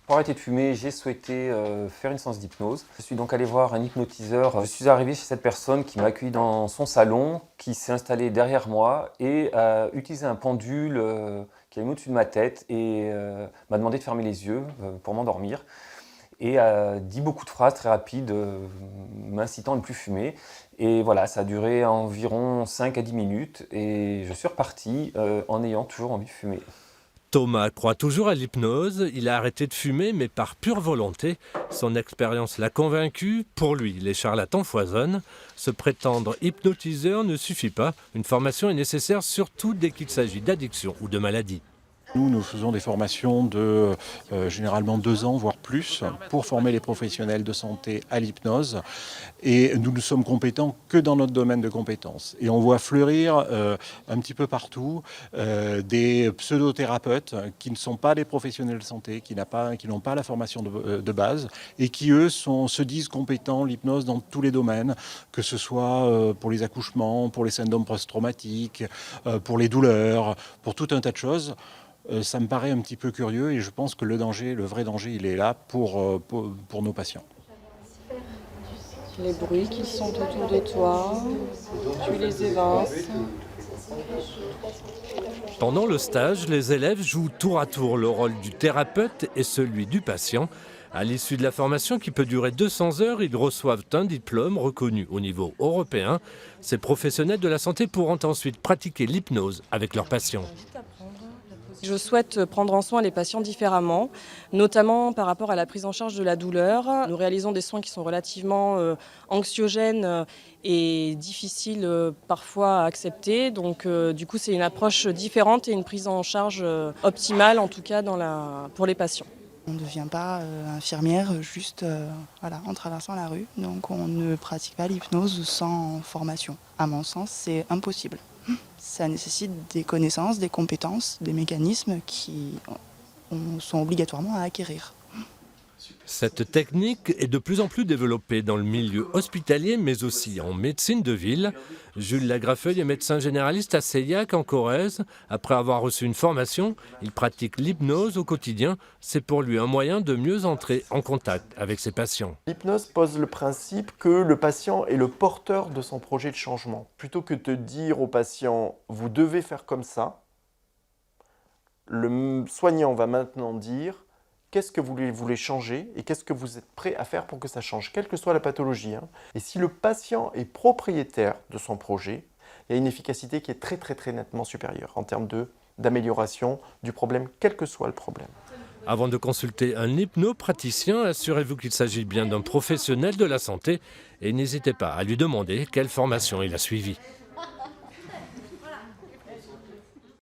Pour arrêter de fumer, j'ai souhaité faire une séance d'hypnose. Je suis donc allé voir un hypnotiseur. Je suis arrivé chez cette personne qui m'a accueilli dans son salon, qui s'est installé derrière moi et a utilisé un pendule qui a mis au-dessus de ma tête et m'a demandé de fermer les yeux pour m'endormir. Et a dit beaucoup de phrases très rapides, m'incitant à ne plus fumer. Et voilà, ça a duré environ 5 à 10 minutes et je suis reparti en ayant toujours envie de fumer. Thomas croit toujours à l'hypnose, il a arrêté de fumer mais par pure volonté. Son expérience l'a convaincu, pour lui les charlatans foisonnent. Se prétendre hypnotiseur ne suffit pas, une formation est nécessaire surtout dès qu'il s'agit d'addiction ou de maladie. Nous faisons des formations de généralement 2 ans, voire plus, pour former les professionnels de santé à l'hypnose. Et nous ne sommes compétents que dans notre domaine de compétences. Et on voit fleurir un petit peu partout des pseudothérapeutes qui ne sont pas des professionnels de santé, qui n'ont pas la formation de base et qui, eux, se disent compétents l'hypnose dans tous les domaines, que ce soit pour les accouchements, pour les syndromes post-traumatiques, pour les douleurs, pour tout un tas de choses. Ça me paraît un petit peu curieux et je pense que le vrai danger, il est là pour nos patients. Les bruits qui sont autour de toi, tu les évinces. Pendant le stage, les élèves jouent tour à tour le rôle du thérapeute et celui du patient. À l'issue de la formation qui peut durer 200 heures, ils reçoivent un diplôme reconnu au niveau européen. Ces professionnels de la santé pourront ensuite pratiquer l'hypnose avec leurs patients. Je souhaite prendre en soin les patients différemment, notamment par rapport à la prise en charge de la douleur. Nous réalisons des soins qui sont relativement anxiogènes et difficiles parfois à accepter. Donc du coup, c'est une approche différente et une prise en charge optimale, en tout cas pour les patients. On ne devient pas infirmière juste en traversant la rue. Donc on ne pratique pas l'hypnose sans formation. À mon sens, c'est impossible. Ça nécessite des connaissances, des compétences, des mécanismes qui sont obligatoirement à acquérir. Cette technique est de plus en plus développée dans le milieu hospitalier, mais aussi en médecine de ville. Jules Lagrafeuille est médecin généraliste à Seillac, en Corrèze. Après avoir reçu une formation, il pratique l'hypnose au quotidien. C'est pour lui un moyen de mieux entrer en contact avec ses patients. L'hypnose pose le principe que le patient est le porteur de son projet de changement. Plutôt que de dire au patient « vous devez faire comme ça », le soignant va maintenant dire qu'est-ce que vous voulez changer et qu'est-ce que vous êtes prêt à faire pour que ça change, quelle que soit la pathologie. Et si le patient est propriétaire de son projet, il y a une efficacité qui est très nettement supérieure en termes d'amélioration du problème, quel que soit le problème. Avant de consulter un hypnopraticien, assurez-vous qu'il s'agit bien d'un professionnel de la santé et n'hésitez pas à lui demander quelle formation il a suivie.